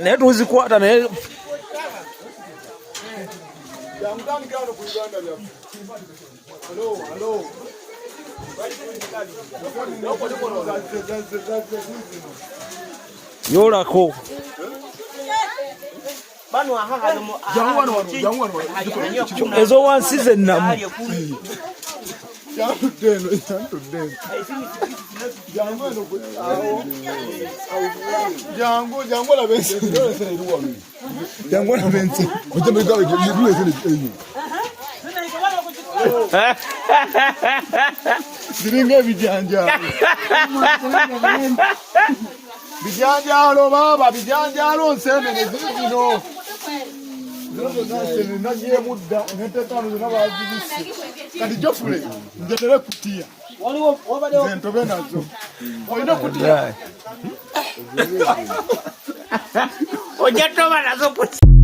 Ne tuzikwata ne Yorako. Ezo one season nam. Bijanjalo baba, bijanjalo Nsenene Zizino. Nagiye mudda ngetekano zinabaazibise. Kati Jofule njetere kutia. Ntobe nazo. Olina kutia. Ojatoba nazo kutia.